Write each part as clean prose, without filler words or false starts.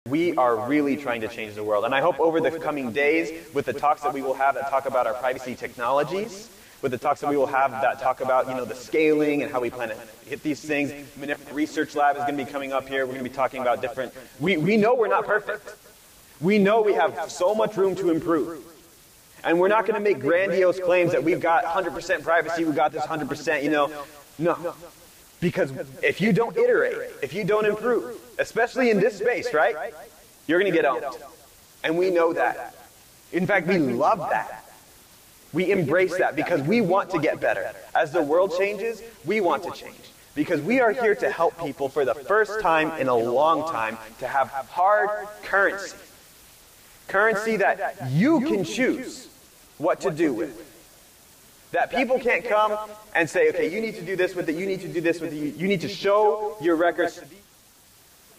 We are really trying to change the world. And I hope over the coming days, with the talks that we will have that talk about our privacy technologies, with the talks that we will have that talk about, the scaling and how we plan to hit these things. Monero Research Lab is going to be coming up here. We're going to be talking about different, we know we're not perfect. We know we have so much room to improve. And we're not going to make grandiose claims that we've got 100% privacy, we've got this 100%, no. Because if you don't iterate, if you don't improve, especially in this space, right, you're going to get owned. And we know that. In fact, we love that. We embrace that because we want to get better. As the world changes, we want to change. Because we are here to help people for the first time in a long time to have hard currency. Currency that you can choose what to do with. That people can't come and say, okay, you need to do this with it, you need to do this with it, you need to show your records to be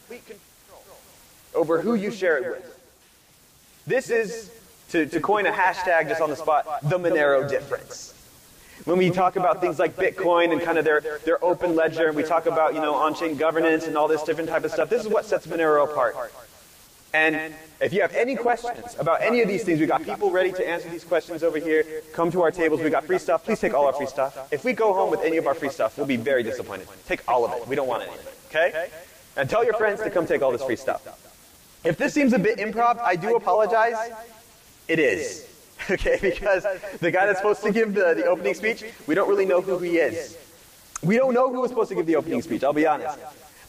complete control over who you share it with. This is, to coin a hashtag just on the spot, the Monero difference. When we talk about things like Bitcoin and kind of their open ledger, and we talk about, on-chain governance and all this different type of stuff, this is what sets Monero apart. And if you have any questions about any of these things, we've got people ready to answer these questions over here. Come to our tables. We've got free stuff. Please take all our free stuff. If we go home with any of our free stuff, we'll be very disappointed. Take all of it. We don't want any of it. Okay? And tell your friends to come take all this free stuff. If this seems a bit improv, I do apologize. It is. Okay? Because the guy that's supposed to give the opening speech, we don't really know who he is. We don't know who was supposed to give the opening speech, I'll be honest.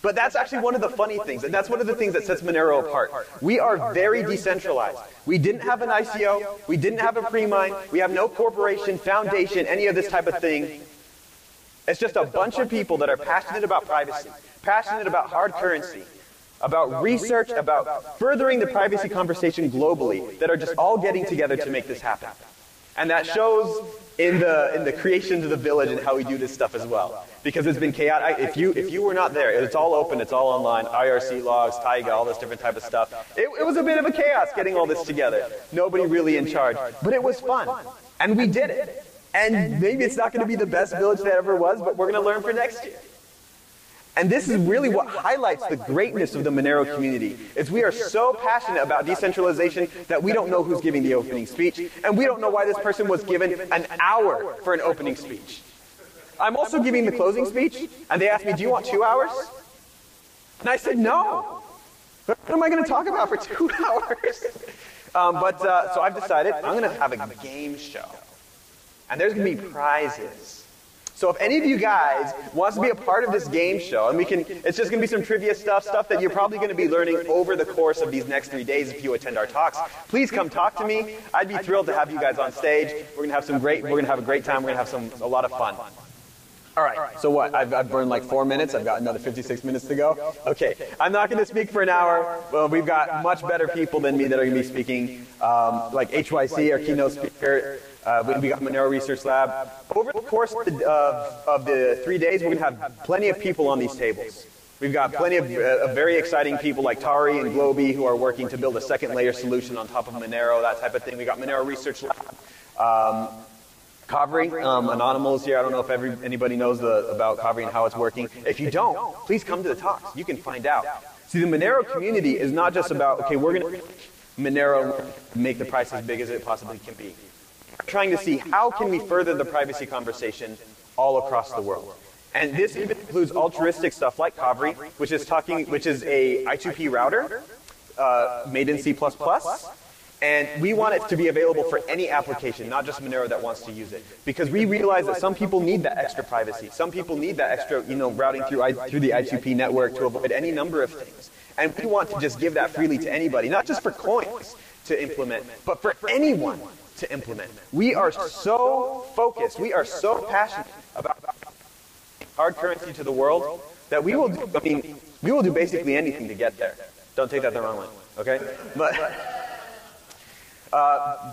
But that's actually one of the funny things, and that's one of the things that sets Monero apart. We are very decentralized. We didn't have an ICO, we didn't have a pre-mine, we have no corporation, foundation, any of this type of thing. It's just a bunch of people that are passionate about privacy, passionate about hard currency, about research, about furthering the privacy conversation globally, that are just all getting together to make this happen. And that shows in the creation of the village and how we do this stuff as well. Because it's been chaotic. If you were not there, it's all open, it's all online, IRC logs, Taiga, all this different type of stuff. It was a bit of a chaos getting all this together. Nobody really in charge. But it was fun. And we did it. And maybe it's not going to be the best village that ever was, but we're going to learn for next year. And this is really what highlights the greatness of the Monero community, is we are so passionate about decentralization that we don't know who's giving the opening speech, and we don't know why this person was given an hour for an opening speech. I'm also giving the closing speech, and they asked me, do you want 2 hours? And I said, no. What am I going to talk about for 2 hours? So I've decided I'm going to have a game show, and there's going to be prizes. So if any of you guys wants to be a part of this game show, and it's just going to be some trivia stuff that you're probably going to be learning over the course of these next 3 days if you attend our talks, please come talk to me. I'd be thrilled to have you guys on stage. We're going to have a great time. We're going to have a lot of fun. All right, so what? I've burned like 4 minutes. I've got another 56 minutes to go. Okay, I'm not going to speak for an hour. Well, we've got much better people than me that are going to be speaking, like HYC, our keynote speaker. We got Monero Research Lab. Over the course of the 3 days, we're going to have plenty of people on these tables. We've got plenty of very exciting people like Tari and Globy who are working to build a second layer solution on top of Monero, that type of thing. We got Monero Research Lab. Kavri, Anonymous here. I don't know if anybody knows about Kavri and how it's working. If you don't, please come to the talks. You can find out. See, the Monero community is not just about, okay, we're going to Monero make the price as big as it possibly can be. We're trying to see how can we further the privacy conversation all across the world. And this even includes altruistic stuff like Kavri, which is a I2P router made in C++. And we want it to be available for any application, not just Monero that wants to use it. Because we realize that some people need that extra privacy. Some people need that extra, routing through the I2P network to avoid any number of things. And we want to just give that freely to anybody, not just for coins to implement, but for anyone to implement. We are so focused, we are so passionate about hard currency to the world that we will do basically anything to get there. Don't take that the wrong way, okay? But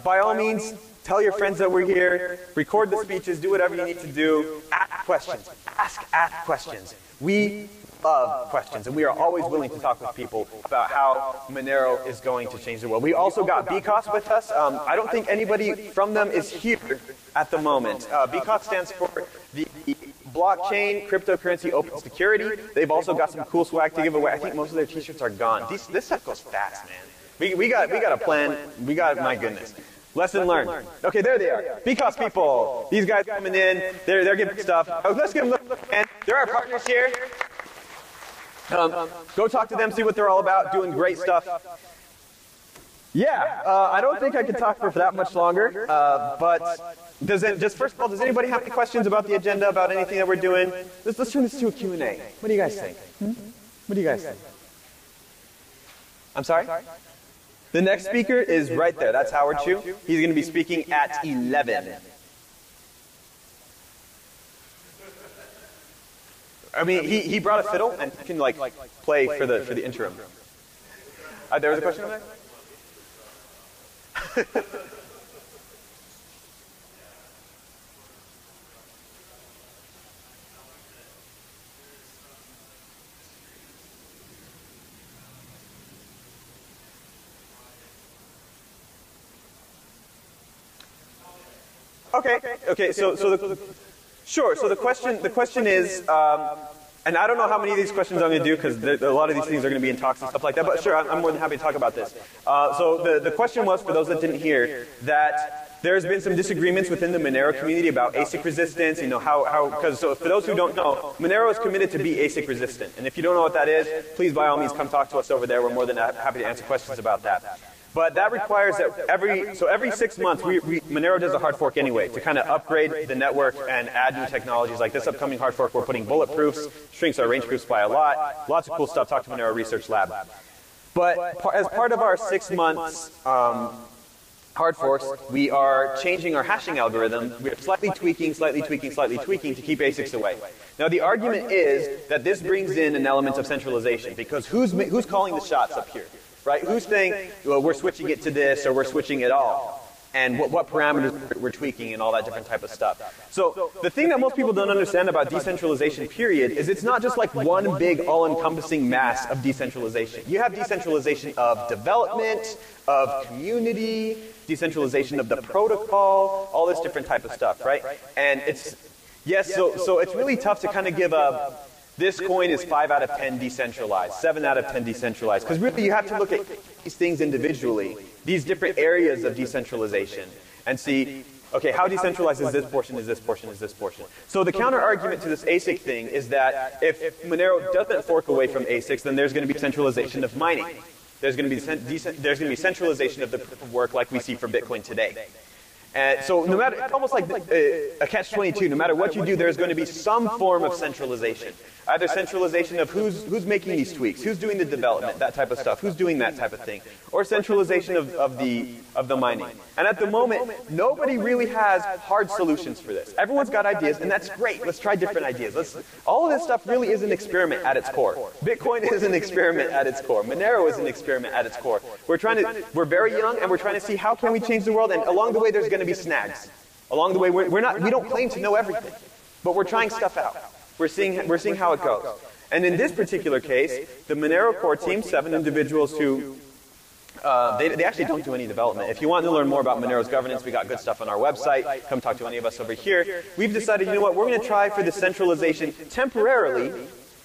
by all means, tell your friends that we're here, record the speeches, do whatever you need to do, ask questions, ask questions. We love questions, and we are always willing to talk with people about how Monero is going to change the world. We also got BCOS with us. I don't think anybody from them is here at the moment. BCOS stands for the blockchain, cryptocurrency, open security. They've also got some cool swag to give away. I think most of their t-shirts are gone. This stuff goes fast, man. We got a plan. We got, my goodness. Lesson learned. Okay, there they are. Because people. These guys coming in. They're giving stuff. Oh, let's give them a look. And they're our partners here. Go talk to them, see what they're all about. Doing great stuff. Yeah, I don't think I could talk for that much longer, but first of all, does anybody have any questions about the agenda, about anything that we're doing? Let's turn this to a Q&A. What do you guys think? What do you guys think? I'm sorry? The next speaker is right there. That's Howard Chu. He's going to be speaking at 11. I mean, he brought a fiddle and can like play for the interim. There was a question over there? Okay. So the question is, and I don't know how many of these questions I'm going to do because a lot of these things are going to be in talks and stuff like that. But sure, I'm more than happy to talk about this. So the question was, for those that didn't hear, that there's been some disagreements within the Monero community about ASIC resistance. You know because for those who don't know, Monero is committed to be ASIC resistant. And if you don't know what that is, please by all means come talk to us over there. We're more than happy to answer questions about that. But that requires that every 6 months, Monero does a hard fork anyway to kind of upgrade the network and add new technologies. Like this upcoming hard fork, we're putting bulletproofs, shrinks our range proofs by a lot. Lots of cool stuff. Talk to Monero Research Lab. But as part of our 6 months hard forks, we are changing our hashing algorithm. We're slightly tweaking to keep ASICs away. Now the argument is that this brings in an element of centralization because who's calling the shots up here? Right? Who's saying, well, we're switching it to this or we're switching it all? And what parameters we're tweaking and all that different type of stuff. So the thing that most people don't understand about decentralization period is it's not just like one big all-encompassing mass of decentralization. You have decentralization of development, of community, decentralization of the protocol, all this different type of stuff, right? And so it's really tough to kind of give a this coin is 5 out of 10 decentralized, 7 out of 10 decentralized. Because really you have to look at these things individually, these different areas of decentralization, and see, okay, how decentralized is this portion, is this portion, is this portion? So the counter argument to this ASIC thing is that if Monero doesn't fork away from ASICs, then there's going to be centralization of mining. There's going to be centralization of the proof of work like we see for Bitcoin today. And so no matter, it's almost like a catch-22, no matter what you do, there's going to be some form of centralization. Either centralization of who's making these tweaks, who's doing the development, that type of stuff, who's doing that type of thing, or centralization of the mining. And at the moment, nobody really has hard solutions for this. Everyone's got ideas, and that's great. Let's try different ideas. All of this stuff really is an experiment at its core. Bitcoin is an experiment at its core. Monero is an experiment at its core. We're very young, and we're trying to see how can we change the world, and along the way there's going to be snags. Along the way, we don't claim to know everything, but we're trying stuff out. We're seeing how it goes. And in this particular case, the Monero core team, 7 individuals who, they actually don't do any development. If you want to learn more about Monero's governance, we got good stuff on our website. Come talk to any of us over here. We've decided, you know what, we're going to try for the centralization temporarily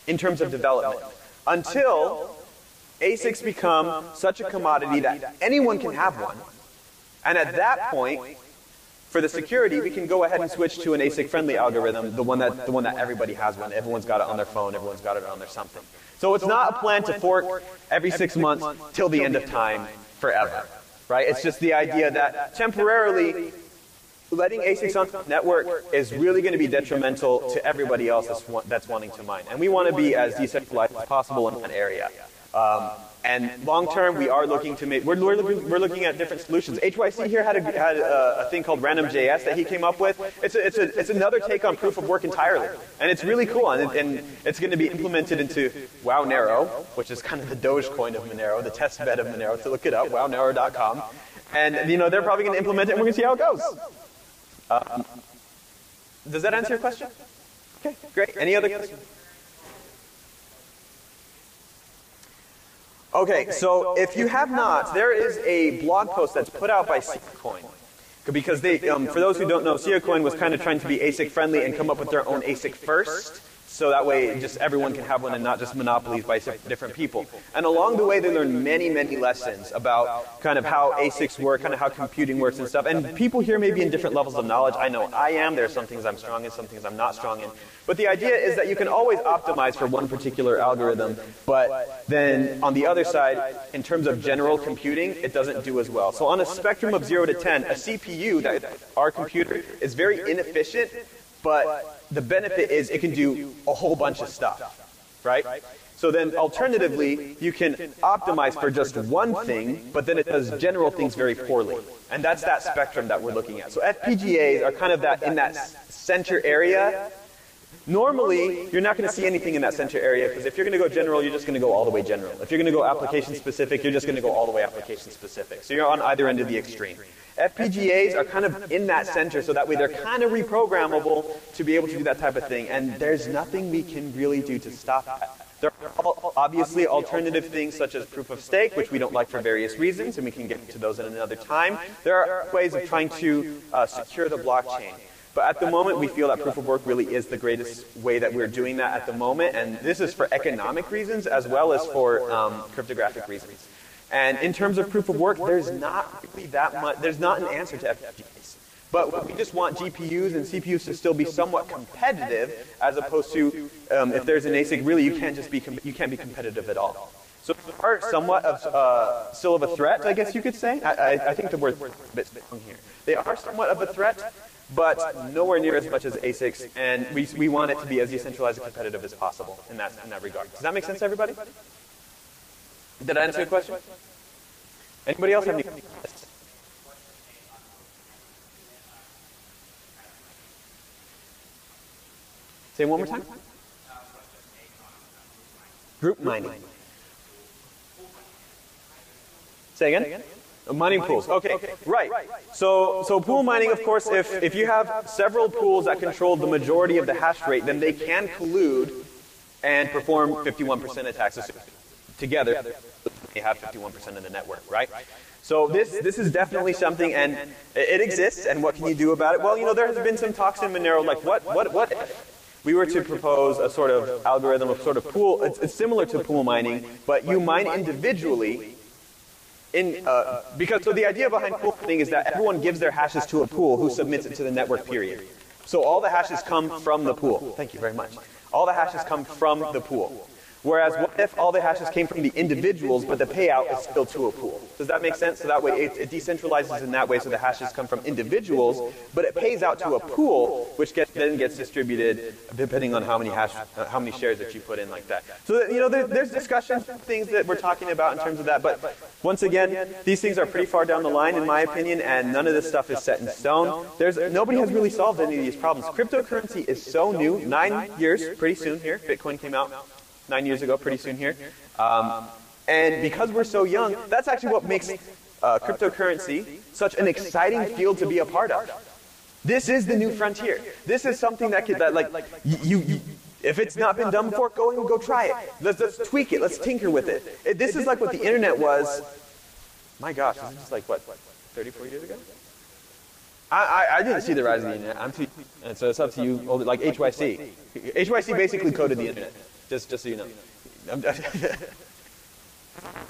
in terms of development until ASICs become such a commodity that anyone can have one. And at that point, for the security, we can go ahead and switch to an ASIC-friendly algorithm, the one that everybody has one. Everyone's got it on their phone, everyone's got it on their something. So it's not a plan to fork every 6 months till the end of time forever, right? It's just the idea that temporarily letting ASICs on the network is really going to be detrimental to everybody else that's wanting to mine. And we want to be as decentralized as possible in that area. And long term, we are looking to make, we're looking at different solutions. HYC here had a thing called random.js that he came up with. It's another take on proof of work entirely. And it's really cool. And it's going to be implemented into WowNero, which is kind of the Dogecoin of Monero, the test bed of Monero. So look it up, wownero.com. And, you know, they're probably going to implement it and we're going to see how it goes. Does that answer your question? Okay, great. Any other questions? Okay, so if you have not, there is a blog post that's put out by Seedcoin. because they, for those who don't know, Coin was kind of trying to be ASIC friendly and come up with their own ASIC first. So that way, just everyone can have one and not just monopolies by different people. And along the way, they learned many, many lessons about kind of how ASICs work, kind of how computing works and stuff. And people here may be in different levels of knowledge. I know I am. There are some things I'm strong in, some things I'm not strong in. But the idea is that you can always optimize for one particular algorithm. But then on the other side, in terms of general computing, it doesn't do as well. So on a spectrum of 0 to 10, a CPU, our computer, is very inefficient. But the benefit is it can do a whole bunch of stuff, right? So then alternatively, you can optimize for just one thing, but then it does general things very poorly. And that's that spectrum that we're looking at. So FPGAs are kind of that in that center area. Normally, you're not going to see anything in that center area, because if you're going to go general, you're just going to go all the way general. If you're going to go application specific, you're just going to go all the way application specific. So you're on either end of the extreme. FPGAs are kind of in that center, so that way they're kind of reprogrammable to be able to do that type of thing. And there's nothing we can really do to stop that. There are obviously alternative things such as proof of stake, which we don't like for various reasons, and we can get to those at another time. There are ways of trying to secure the blockchain. But at the moment, we feel that proof of work really is the greatest way that we're doing that at the moment. And this is for economic reasons as well as for cryptographic reasons. And in terms of proof of work, there's not really that much, there's not an answer to FPGAs. But we just want GPUs and CPUs to still be somewhat competitive, as opposed to if there's an ASIC, really you can't be competitive at all. So they are somewhat of still of a threat, I guess you could say. I think the word's a bit strong here. They are somewhat of a threat, but nowhere near as much as ASICs, and we want it to be as decentralized and competitive as possible in that regard. Does that make sense to everybody? Did I answer your question? Anybody else have any questions? Say one more time. Group mining. Say again? Mining pools. Okay, right. So pool mining, of course, if you have several pools that control the majority of the hash rate, then they can collude and perform 51% attacks together. They have 51% of the network, right? So this is definitely something, and it exists. And what can you do about it? Well, you know, there has been some talks in Monero, like what if we were to propose a sort of algorithm of sort of pool? It's similar to pool mining, but you mine individually. Because so the idea behind pool mining is that everyone gives their hashes to a pool who submits it to the network, period. So all the hashes come from the pool. Thank you very much. All the hashes come from the pool. Whereas what if all the hashes came from the individuals, but the payout is still to a pool? Does that make sense? So that way it decentralizes in that way, so the hashes come from individuals, but it pays out to a pool, which then gets distributed depending on how many shares that you put in, like that. So that, you know, there's discussions, things that we're talking about in terms of that, but once again, these things are pretty far down the line in my opinion, and none of this stuff is set in stone. Nobody has really solved any of these problems. Cryptocurrency is so new, 9 years, pretty soon here. Bitcoin came out 9 years ago, pretty soon here. And because we're so young, that's actually what makes cryptocurrency such an exciting field to be a part of. This is the new frontier. This is something that if it's not been done before, go try it. Let's tweak it. Let's tinker with it. This is like what the internet was. My gosh, this is just like what, 34 years ago? I didn't see the rise of the internet. And so it's up to you. Like HYC. HYC basically coded the internet. Just so you know.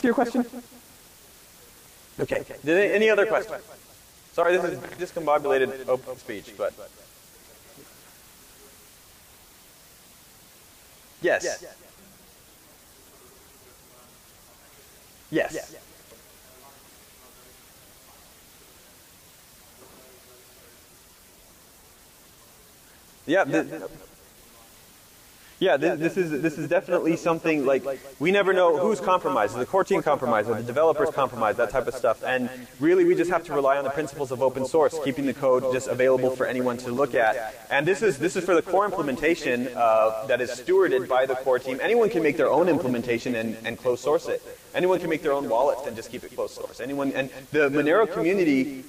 Your question? Okay. Any other questions? Sorry, this is discombobulated open speech, but yes. Yes. Yeah, this is definitely something like we never know who's compromised. The core team compromised, or the developers compromised, that type of stuff. And really, we just have to rely on the principles of open source, keeping the code just available for anyone to look at. And this is for the core implementation that is stewarded by the core team. Anyone can make their own implementation and close source it. Anyone can make their own wallets and just keep it closed source. And the Monero community.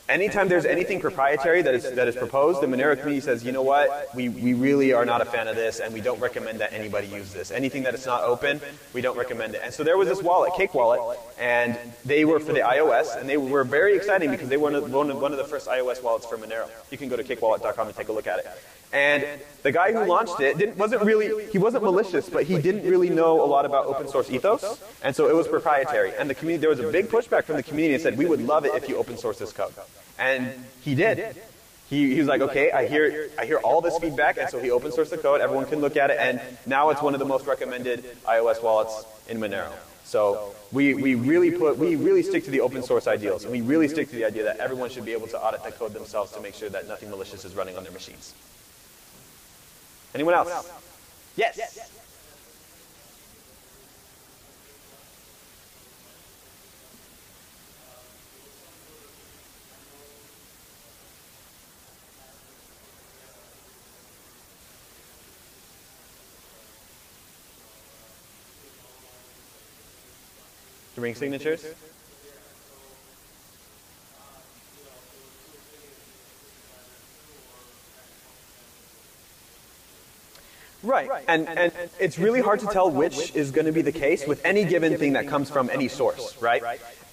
Anytime there's anything proprietary that is proposed, the Monero community says, you know what, we really are not a fan of this, and we don't recommend that anybody use this. Anything that is not open, we don't recommend it. And so there was this wallet, Cake Wallet, and they were for the iOS, and they were very exciting because they were one of the first iOS wallets for Monero. You can go to kickwallet.com and take a look at it. And the guy who launched it he wasn't malicious, but he didn't really know a lot about open source ethos, and so it was proprietary. And the community, there was a big pushback from the community that said, we would love it if you open source this code. And he did. He was like, okay, I hear all this feedback, and so he open sourced the code, everyone can look at it, and now it's one of the most recommended iOS wallets in Monero. So we really stick to the open source ideals, and we really stick to the idea that everyone should be able to audit the code themselves to make sure that nothing malicious is running on their machines. Anyone else? Yes. The ring signatures? Right, and it's really hard to tell which is going to be the case with any given thing that comes from any source, right?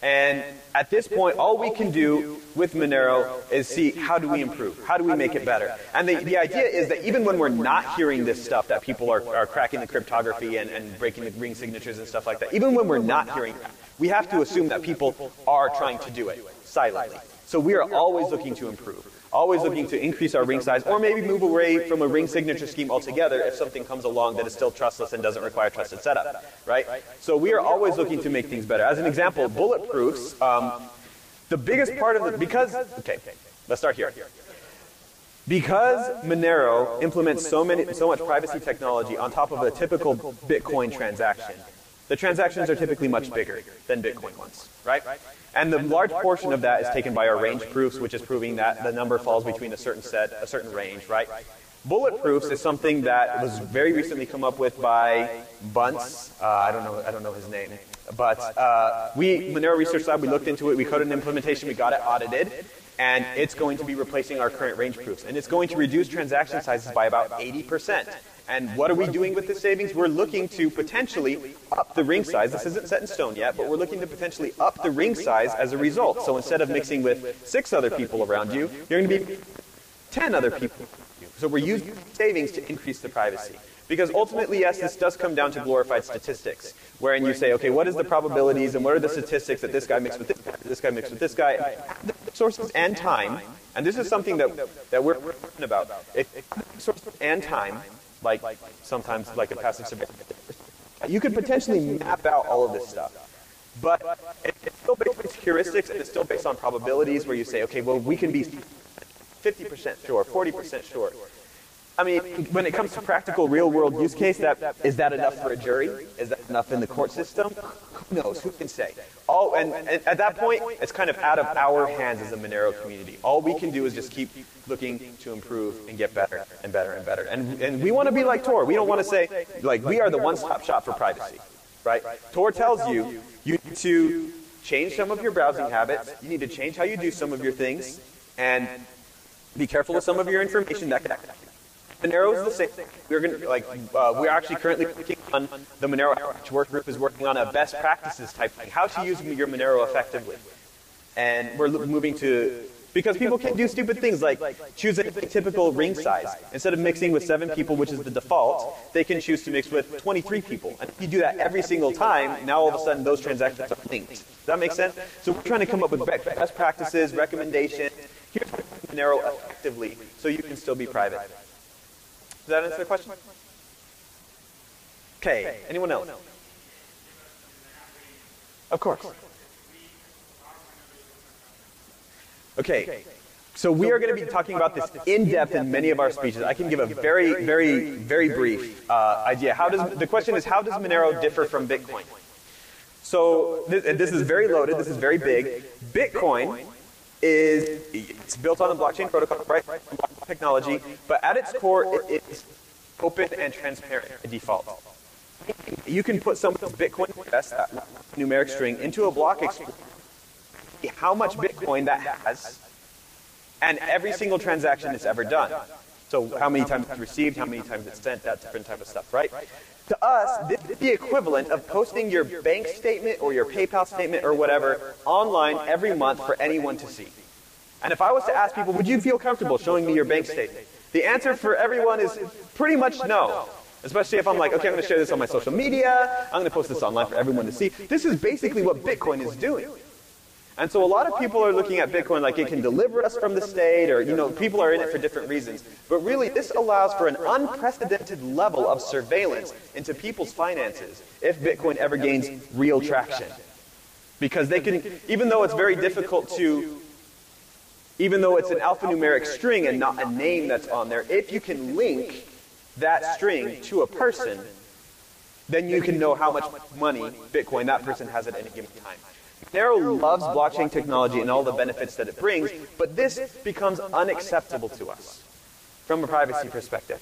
And at this point, all we can do with Monero is see how do we improve, how do we make it better. And the idea is that even when we're not hearing this stuff, that people are cracking the cryptography and breaking the ring signatures and stuff like that, even when we're not hearing that, we have to assume that people are trying to do it silently. So we are always looking to improve. Always looking to increase our ring size, or maybe move away from a ring signature scheme altogether if something comes along that is still trustless and doesn't require trusted setup, right? So we are always looking to make things better. As an example, bulletproofs, the biggest part of okay, let's start here. Because Monero implements so much privacy technology on top of a typical Bitcoin transaction, the transactions are typically much bigger than Bitcoin ones, right? And the large portion of that is taken by our range proofs, which is proving that the number falls between a certain range, right? Bulletproofs is something that was very recently come up with by Bunce. I don't know his name, but Monero Research Lab, we looked into it, we coded an implementation, we got it audited, and it's going to be replacing our current range proofs, and it's going to reduce transaction sizes by about 80%. And what are we doing with the savings? We're looking to potentially up the ring size. This isn't set in stone yet, but we're looking to potentially up the ring size as a result. So instead of mixing with 6 other people around you, you're going to be 10 other people. So we're using savings to increase the privacy. Because ultimately, yes, this does come down to glorified statistics, wherein you say, okay, what is the probabilities and what are the statistics that this guy mixed with this guy, this guy mixed with this guy, sources and time, and this is something that we're talking about. If sources and time, like sometimes like a passive survey, you could potentially map out all of this stuff. But it's still based on heuristics and it's still based on probabilities where you say, okay, well, we can be 50% sure, 40% sure. I mean, when it comes to practical real-world use case, is that enough for a jury? Is that enough in the court system? Who knows? Who can say? And at that point, it's kind of out of our hands as a Monero community. All we can do is just keep looking to improve and get better and better and better. And we want to be like Tor. We don't want to say, like, we are the one-stop shop for privacy, right? Tor tells you, you need to change some of your browsing habits. You need to change how you do some of your things. And be careful with some of your information. Monero is the same thing. We're actually currently working on the Monero outreach work group is working on a best practices type thing, how to use your Monero effectively. And we're moving to, because people can do stupid things like choose a typical ring size. Instead of mixing with 7 people, which is the default, they can choose to mix with 23 people. And if you do that every single time, now all of a sudden those transactions are linked. Does that make sense? So we're trying to come up with best practices, recommendations. Here's how to use Monero effectively so you can still be private. Does that answer the question? Okay, anyone else? Of course. Okay, so we are going to be talking about this in depth in many of our speeches. I can give a very, very, very brief idea. The question is, how does Monero differ from Bitcoin? So this is very loaded, this is very big. Bitcoin it's built on the blockchain protocol, right? Technology, but at its core, it is open and transparent by default. You can put someone's Bitcoin address, that numeric string, into a block explorer, how much Bitcoin that has, and every single transaction it's ever done. So how many times it's received, how many times it's sent, that different type of stuff, right? To us, this is the equivalent of posting your bank statement or your PayPal statement or whatever online every month for anyone to see. And if I was to ask people, would you feel comfortable showing me your bank statement? The answer for everyone is pretty much no. Especially if I'm like, okay, I'm going to share this on my social media, I'm going to post this online for everyone to see. This is basically what Bitcoin is doing. And so a lot of people are looking at Bitcoin like it can deliver us from the state, or, you know, people are in it for different reasons. But really, this allows for an unprecedented level of surveillance into people's finances if Bitcoin ever gains real traction. Because they can, even though it's very difficult to, even though it's an alphanumeric string and not a name that's on there, if you can link that string to a person, then you can know how much money Bitcoin that person has at any given time. Monero loves blockchain technology and all the benefits that it brings, but this becomes unacceptable to us from a privacy perspective,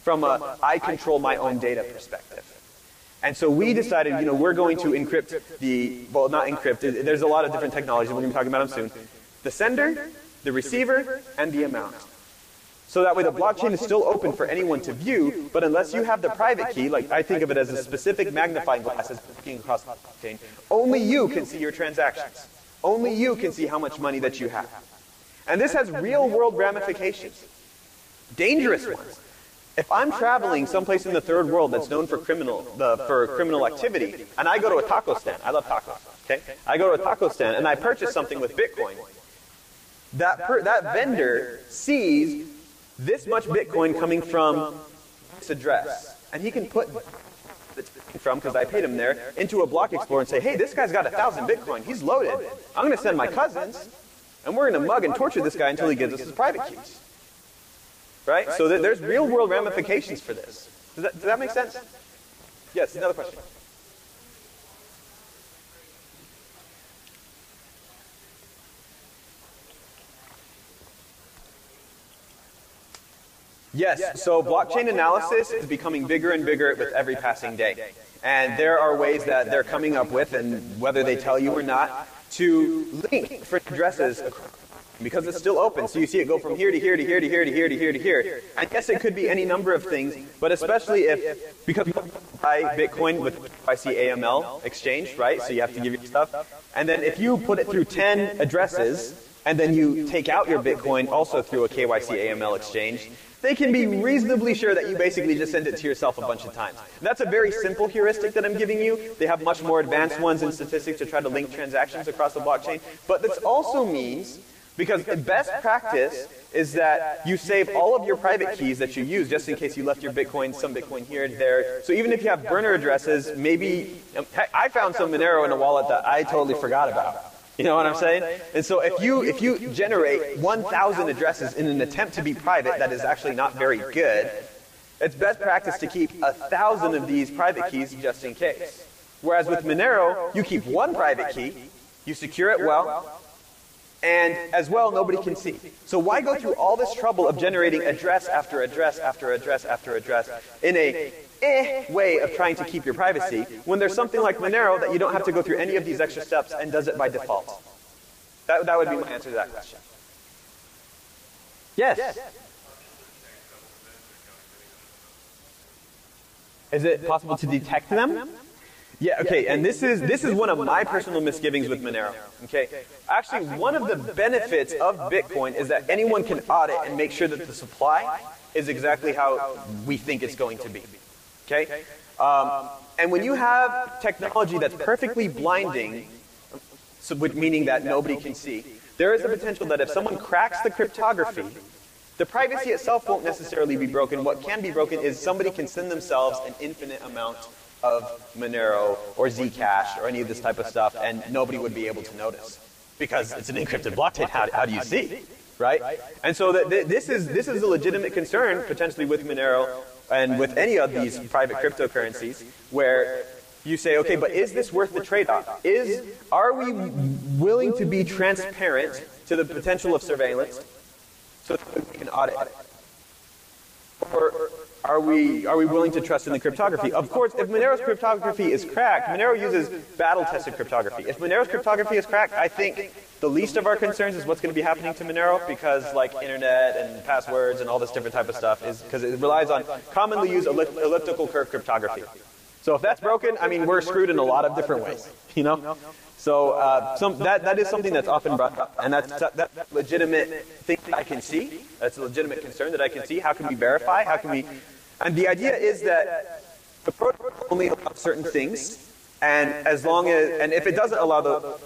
from a I control my own data perspective. And so we decided, you know, we're going to encrypt the, well, not encrypt, there's a lot of different technologies, we're going to be talking about them soon, the sender, the receiver, and the amount. So that way the blockchain is still open for anyone to view, but unless you have the private key, like I think of it as a specific magnifying glass that's looking across the blockchain, only you can see your transactions. Only you can see how much money that you have. And this has real world ramifications. Dangerous ones. If I'm traveling someplace in the third world that's known for criminal activity, and I go to a taco stand, I love tacos, okay? I go to a taco stand and I purchase something with Bitcoin, that vendor sees this much Bitcoin coming from this address. And he can put from, because I paid him there, into a block explorer and say, hey, this guy's got 1,000 Bitcoin. He's loaded. I'm going to send my cousins, and we're going to mug and torture this guy until he gives us his private keys. Right? So there's real world ramifications for this. Does that make sense? Yes, another question. Yes, so blockchain analysis is becoming bigger and bigger with every passing day. And there are ways that they're coming up with, and whether they tell you or not, to link different addresses because it's still open. So you see it go from here to here to here to here to here to here to here. I guess it could be any number of things, but especially if, because you buy Bitcoin with KYC AML exchange, right? So you have to give your stuff. And then if you put it through 10 addresses, and then you take out your Bitcoin also through a KYC AML exchange, they can be reasonably sure that you basically just send it to yourself a bunch of times. That's a very simple heuristic that I'm giving you. They have much more advanced ones in statistics to try to link transactions across the blockchain. But this also means, because the best practice is that you save all of your private keys that you use just in case you left your Bitcoin, some Bitcoin here and there. So even if you have burner addresses, maybe, I found some Monero in a wallet that I totally forgot about. You know what I'm saying? And so if you generate 1,000 addresses in an attempt to be private that is actually not very good, it's best practice to keep 1,000 of these private keys just in case. Whereas with Monero, you keep one private key, you secure it well, and as well, nobody can see. So why go through all this trouble of generating address after address after address after address in a way of trying to keep your privacy when there's something like Monero that you don't have to go through any of these extra steps and does it by default? That would be my answer to that question. Yes? Is it possible to detect them? Yeah, okay, and this is one of my personal misgivings with Monero, okay? Actually, one of the benefits of Bitcoin is that anyone can audit and make sure that the supply is exactly how we think it's going to be, okay? And when you have technology that's perfectly blinding, so meaning that nobody can see, there is a potential that if someone cracks the cryptography, the privacy itself won't necessarily be broken. What can be broken is somebody can send themselves an infinite amount of Monero or Zcash or any of this type of stuff, and nobody would be able to notice because it's an encrypted blockchain. How do you see, right? And so this is a legitimate concern potentially with Monero and with any of these private cryptocurrencies, where you say, okay, but is this worth the trade-off? Are we willing to be transparent to the potential of surveillance so that we can audit it? Or are we willing to trust in the cryptography? Of course, if Monero's cryptography is cracked, Monero uses battle-tested cryptography. If Monero's cryptography is cracked, I think the least of our concerns is what's going to be happening to Monero, because like internet and passwords and all this different type of stuff is because it relies on commonly used elliptical curve cryptography. So if that's broken, I mean, we're screwed in a lot of different ways, you know? So that is something that's often brought up, and that's legitimate thing that I can see. That's a legitimate concern that I can see. How can we verify? How can we? And the idea is that the protocol only allows certain things, and as long as, and if it doesn't allow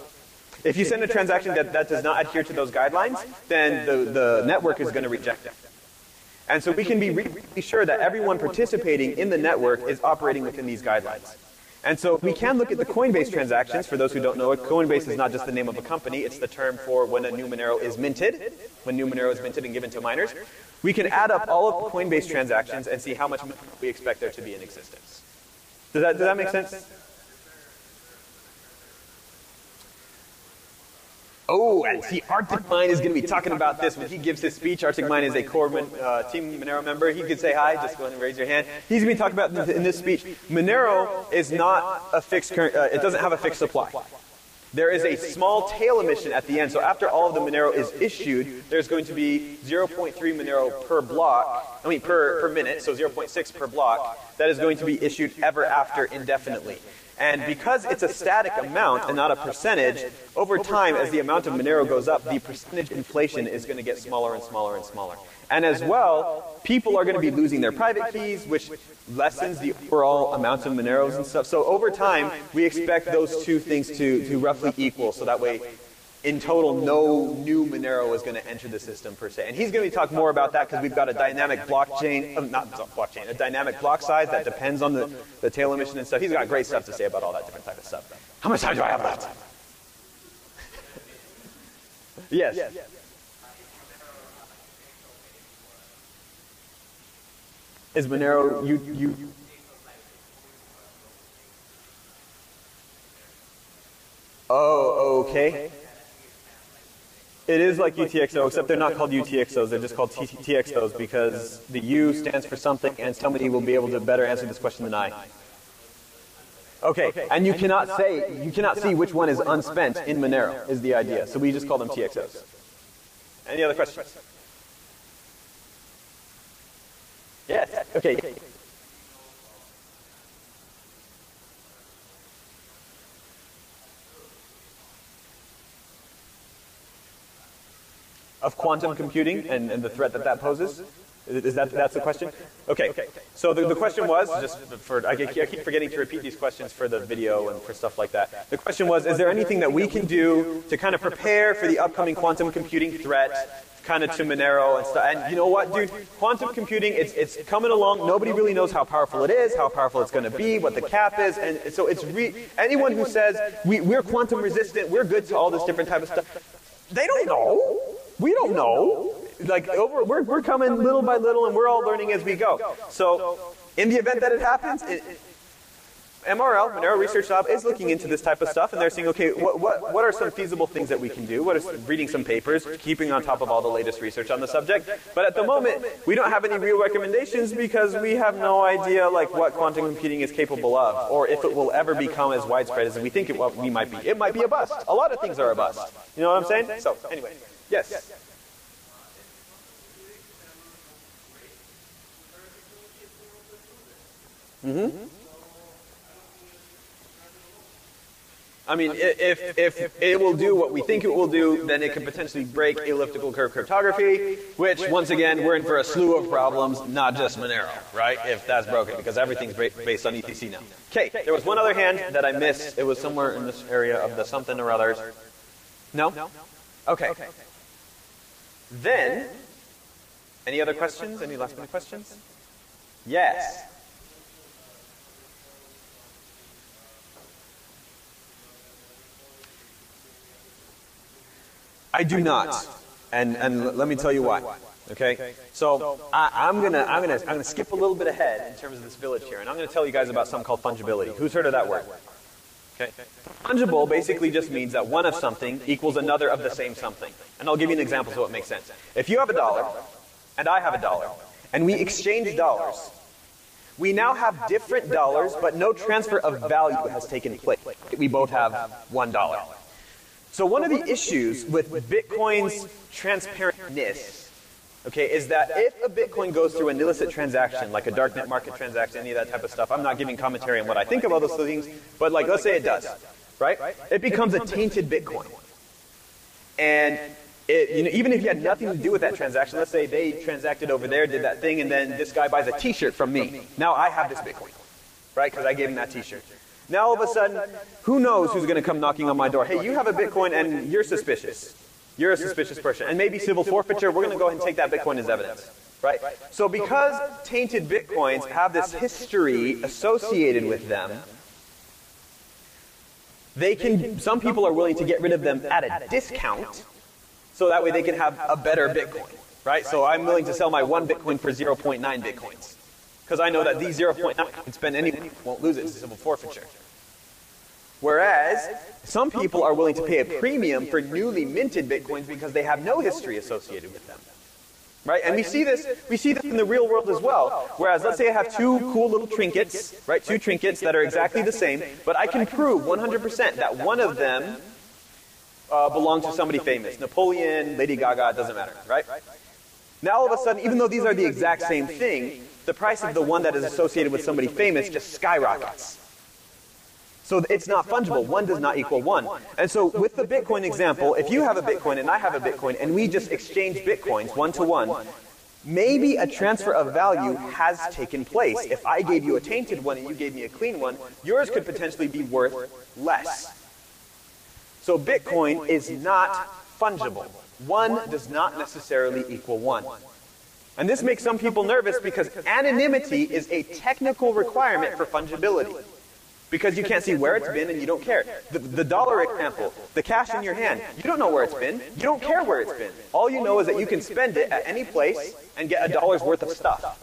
if you send a transaction that does not adhere to those guidelines, then the network is going to reject it. And so we can be really sure that everyone participating in the network is operating within these guidelines. And so we can look at the Coinbase transactions. For those who don't know it, Coinbase is not just the name of a company, it's the term for when a new Monero is minted, when new Monero is minted and given to miners. We can add up all of the Coinbase transactions and see how much we expect there to be in existence. Does that make sense? Oh, and see, Arctic Mine is going to be talking about this when he gives his speech. Arctic Mine is a core Team Monero member. He could say hi. Just go ahead and raise your hand. He's going to be talking about in this speech. Monero is not a fixed current. It doesn't have a fixed supply. There is a small tail emission at the end. So after all of the Monero is issued, there's going to be 0.3 Monero per block. I mean per minute. So 0.6 per block. That is going to be issued ever after indefinitely. And because it's a static amount and not a percentage, over time, as the amount of Monero goes up, the percentage inflation is going to get smaller and smaller and smaller. And as well, people are going to be losing their private keys, which lessens the overall amount of Moneros and stuff. So over time, we expect those two things to roughly equal, so that way, in total, no new Monero is going to enter the system per se. And he's going to talk more about that because we've got a dynamic blockchain, not blockchain, a dynamic block size that depends on the tail emission and stuff. He's got great stuff to say about all that different type of stuff. How much time do I have left? Yes. Is Monero, Oh, okay. It is like UTXO, except they're not called UTXOs, they're just called TXOs because the U stands for something and somebody will be able to better answer this question than I. Okay, and you cannot see which one is unspent in Monero is the idea, so we just call them TXOs. Any other questions? Yes, okay. Of quantum computing and the threat that poses? That's the question? Okay. So the question was, just for, I keep forgetting to repeat these questions for the video and for stuff like that. The question was, is there anything that we can do to kind of prepare for the upcoming quantum computing threat, kind of to Monero and stuff? And you know what, dude? Quantum computing, it's coming along. Nobody really knows how powerful it is, how powerful it's going to be, what the cap is. And so it's anyone who says, we're quantum resistant, we're good to all this different type of stuff, they don't know. We don't know. Like we're coming little by little, and we're all learning as we go. So, in the event that it happens, MRL, Monero Research Lab, is looking into this type of stuff, and they're saying, okay, what are some feasible things that we can do? What is reading some papers, keeping on top of all the latest research on the subject? But at the moment, we don't have any real recommendations because we have no idea like what quantum computing is capable of, or if it will ever become as widespread as we think we might be. It might be a bust. A lot of things are a bust. You know what I'm saying? So, anyway, yes. Mm-hmm. I mean, if it will do what we think it will do, then it could potentially break elliptical curve cryptography, which, once again, we're in for a slew of problems, not just Monero, right? If that's broken, because everything's based on ETC now. Okay, there was one other hand that I missed. It was somewhere in this area of the something or others. No? Okay. Then, any other questions? Any last minute questions? Yes. I do not, and let me tell you why. Okay, so I'm gonna skip a little bit ahead in terms of this village here, and I'm gonna tell you guys about something called fungibility. Who's heard of that word? Okay, fungible basically just means that one of something equals another of the same something, and I'll give you an example so it makes sense. If you have $1 and I have $1, and we exchange dollars, We now have different dollars, but no transfer of value has taken place. We both have $1. So one of the issues with Bitcoin's transparentness, okay, is that if a Bitcoin goes through an illicit transaction, like a darknet market transaction, any of that type of stuff, I'm not giving commentary on what I think about those things, but like, let's say it does, right? It becomes a tainted Bitcoin. And even if you had nothing to do with that transaction, let's say they transacted over there, did that thing, and then this guy buys a t-shirt from me. Now I have this Bitcoin, right? Because I gave him that t-shirt. Now all of a sudden, who knows who's going to come knocking on my door? Hey, you have a Bitcoin and you're suspicious. You're a suspicious person. And maybe civil forfeiture, we're going to go ahead and take that Bitcoin as evidence, right? So because tainted Bitcoins have this history associated with them, some people are willing to get rid of them at a discount, so that way they can have a better Bitcoin, right? So I'm willing to sell my 1 Bitcoin for 0.9 Bitcoins. Because I know that these 0.9 can spend anything, won't lose it to civil forfeiture. Whereas, some people are willing to pay a premium for newly minted Bitcoins because they have no history associated with them. Right? And we see this in the real world as well. Whereas, let's say I have 2 cool little trinkets, right? 2 trinkets that are exactly the same, but I can prove 100% that one of them belonged to somebody famous. Napoleon, Lady Gaga, it doesn't matter, right? Now all of a sudden, even though these are the exact same thing, the price of the one that is associated with somebody famous just skyrockets. So it's not fungible. 1 does not equal 1. And so with the Bitcoin example, if you have a Bitcoin and I have a Bitcoin and we just exchange Bitcoins 1 to 1, maybe a transfer of value has taken place. If I gave you a tainted one and you gave me a clean one, yours could potentially be worth less. So Bitcoin is not fungible. 1 does not necessarily equal 1. And this makes some people nervous because anonymity is a technical requirement for fungibility. Because you can't see where it's been and you don't care. The dollar example, the cash in your hand, you don't know where it's been. You don't care where it's been. All you know is that you can spend it at any place and get $1's worth of stuff.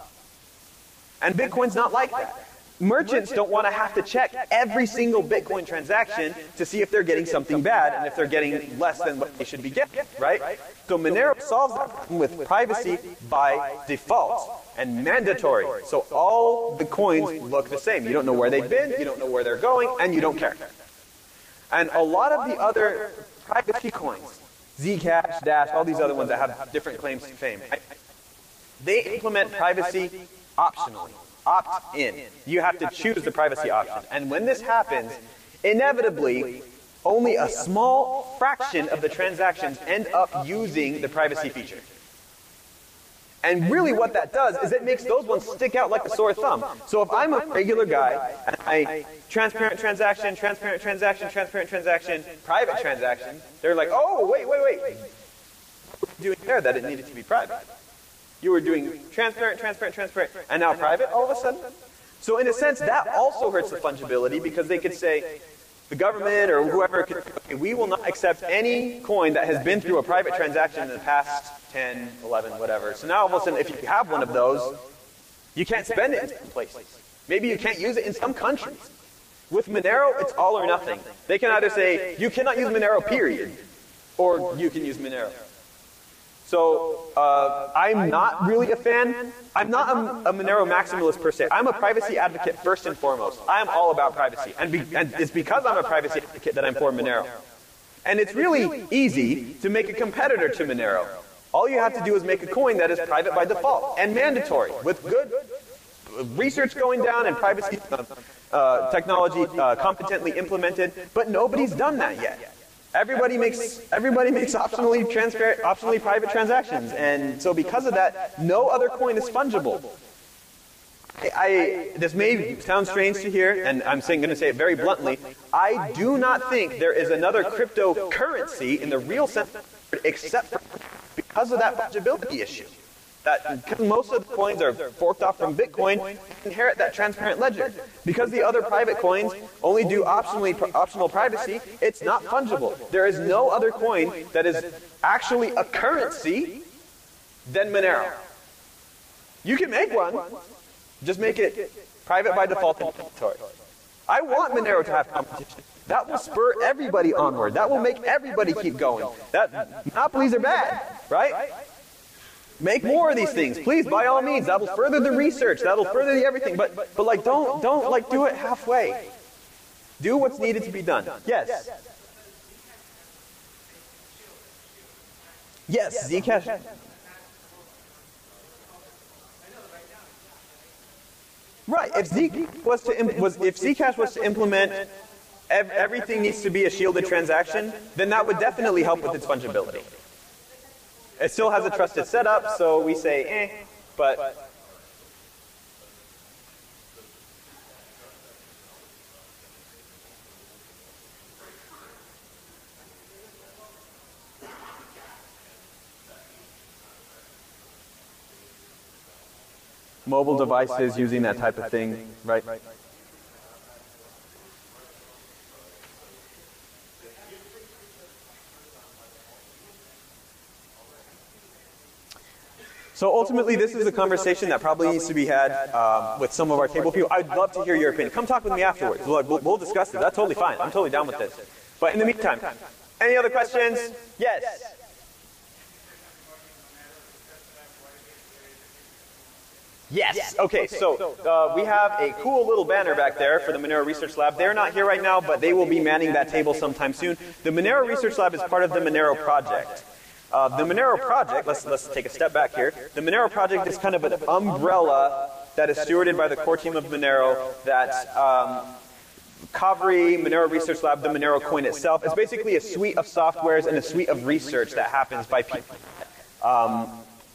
And Bitcoin's not like that. Merchants don't want to have to check every single Bitcoin transaction to see if they're getting something bad and if they're getting less than what they should be getting, right? So Monero solves that problem with privacy by default and mandatory. So all the coins look the same. You don't know where they've been, you don't know where they're going, and you don't care. And a lot of the other privacy coins, Zcash, Dash, all these other ones that have different claims to fame, they implement privacy optionally. Opt-in. You have to choose the privacy option. And when this happens, inevitably, only a small fraction of the transactions end up using the privacy feature. And really what that does is it makes those ones stick out like a sore thumb. So if I'm a regular guy, and I transparent transaction, transparent transaction, transparent transaction, private transaction, they're like, oh, wait. What were you doing there that it needed to be private? You were doing transparent, transparent, transparent, and now private all of a sudden? So in a sense, that also hurts the fungibility because they could say, the government or whoever could, okay, we will not accept any coin that has been through a private transaction in the past 10, 11, whatever. So now all of a sudden, if you have one of those, you can't spend it in some places. Maybe you can't use it in some countries. With Monero, it's all or nothing. They can either say, you cannot use Monero, period, or you can use Monero. So I'm not really a fan. I'm not a Monero maximalist per se. I'm a privacy advocate first and foremost. I'm all about privacy. And it's because I'm a privacy advocate that I'm for Monero. And it's really easy to make a competitor to Monero. All you have to do is make a coin that is private by default and mandatory with good research going down and privacy technology competently implemented. But nobody's done that yet. Everybody makes optionally private transactions, and so because of that, no other coin is fungible. This may sound strange to hear, and I'm going to say it very bluntly. I do not think there is another cryptocurrency in the real sense, except for because of that fungibility issue. Because most of the coins are forked off from Bitcoin, you inherit that transparent ledger. Because the other private coins only do optional privacy, it's not fungible. There is no other coin that is actually a currency than Monero. You can make one, just make it private by default and mandatory. I want Monero to have competition. That will spur everybody onward. That will make everybody keep going. Monopolies are bad, right? Make more of these things, please, by all means. That'll further the research. That'll further the everything. But like, don't like do it halfway. Do what's needed to be done. Yes. Yes, Zcash. Right. If Zcash was to implement everything needs to be a shielded transaction, then that would definitely help with its fungibility. It still has a trusted setup, so we say, but mobile devices using that type of thing, right? So ultimately, this is a conversation that probably needs to be had with some of our table people. I'd love to hear your opinion. Come talk with me afterwards. We'll discuss it. That's totally fine. I'm totally down with this. But in the meantime, any other questions? Yes. Yes. Okay, so we have a cool little banner back there for the Monero Research Lab. They're not here right now, but they will be manning that table sometime soon. The Monero Research Lab is part of the Monero project. The Monero project, let's take a step back here. The Monero project is kind of an umbrella that is stewarded by the core team of Monero that Kavri, Monero Research Lab, the Monero coin itself is basically a suite of softwares and a suite of research that happens by people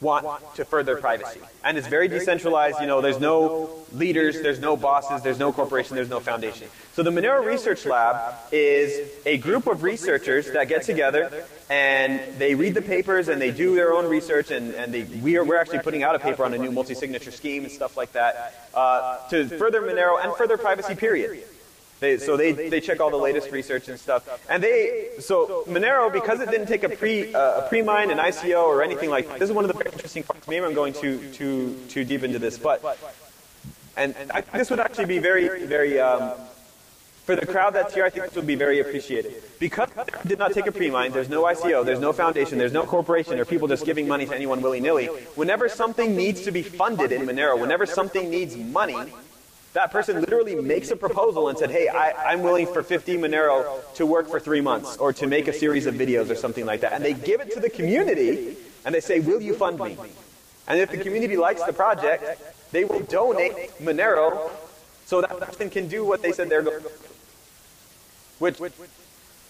want to further privacy. And it's very decentralized, you know, there's no leaders, there's no bosses, there's no corporation, there's no foundation. So the Monero Research Lab is a group of researchers that get together and they read the papers and they do their own research and we're actually putting out a paper on a new multi-signature scheme and stuff like that to further Monero and further privacy, period. So they check all the latest research and stuff. And so Monero, because it didn't take a pre-mine, an ICO, or anything like that, this is one of the very interesting parts. Maybe I'm going too deep into this, but this would actually be very, very, for the crowd that's here, I think this would be very appreciated. Because it did not take a pre-mine, there's no ICO, there's no foundation, there's no corporation, or people just giving money to anyone willy-nilly. Whenever something needs to be funded in Monero, whenever something needs money, that person literally makes a proposal and said, hey, I'm willing for 50 Monero to work for 3 months or to make a series of videos or something like that. And they give it to the community and they say, will you fund me? And if the community likes the project, they will donate Monero so that person can do what they said they're going to do. Which,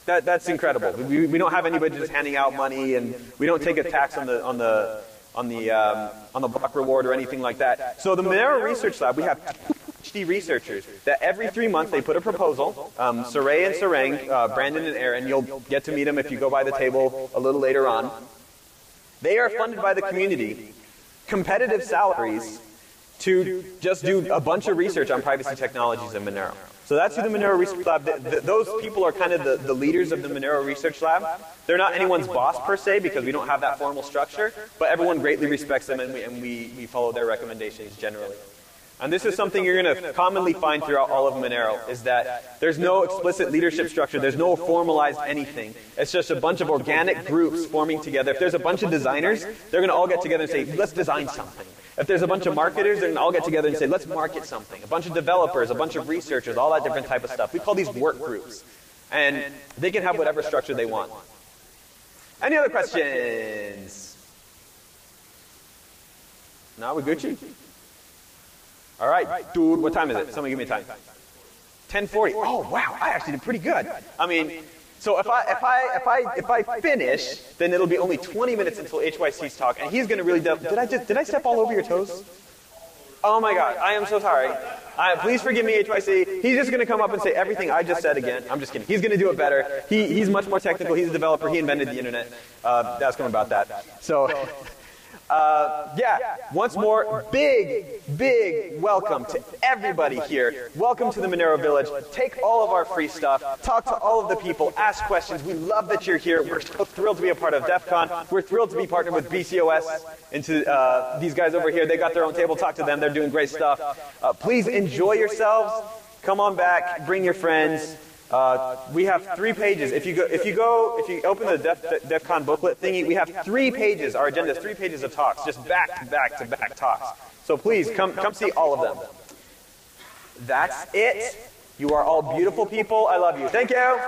that's incredible. We don't have anybody just handing out money and we don't take a tax on the block reward or anything like that. So the Monero Research Lab, we have PhD researchers that every 3 months they put a proposal. Saray and Sarang, Brandon and Aaron, you'll get to meet them if you go by the table a little later on. They are funded by the community, competitive salaries, to just do a bunch of research on privacy technologies in Monero. So that's who the Monero Research Lab, those people are kind of the leaders of the Monero Research Lab. They're not anyone's boss per se because we don't have that formal structure, but everyone greatly respects them and we follow their recommendations generally. And this is something you're going to commonly find throughout all of Monero, is that there's no explicit leadership structure, there's no formalized anything. It's just a bunch of organic groups forming together. If there's a bunch of designers, they're going to all get together and say, let's design something. If there's a bunch of marketers, they're going to all get together and say, let's market something. A bunch of developers, a bunch of researchers, all that different type of stuff. We call these work groups. And they can have whatever structure they want. Any other questions? No, we're Gucci? All right, dude, what time is it? Somebody give me a time. 10:40. Oh, wow, I actually did pretty good. I mean, so if I finish, then it'll be only 20 minutes until HYC's talk, and he's going to really did I step all over your toes? Oh my God, I am so sorry. Please forgive me, HYC. He's just going to come up and say everything I just said again. I'm just kidding. He's going to do it better. He's much more technical. He's a developer. He invented the internet. Ask him about that. So. Yeah, once more, big welcome to everybody here. Welcome to the Monero Village. Take all of our free stuff. Talk to all of the people. Ask questions. We love that you're here. We're so thrilled to be a part of Defcon. We're thrilled to be partnered with BCOS and to these guys over here. They got their own table. Talk to them. They're doing great stuff. Please enjoy yourselves. Come on back. Bring your friends. We have 3 pages. If you open the DEFCON booklet thingy, we have 3 pages. Our agenda is 3 pages of talks, just back to back to back talks. So please come see all of them. That's it. You are all beautiful people. I love you. Thank you.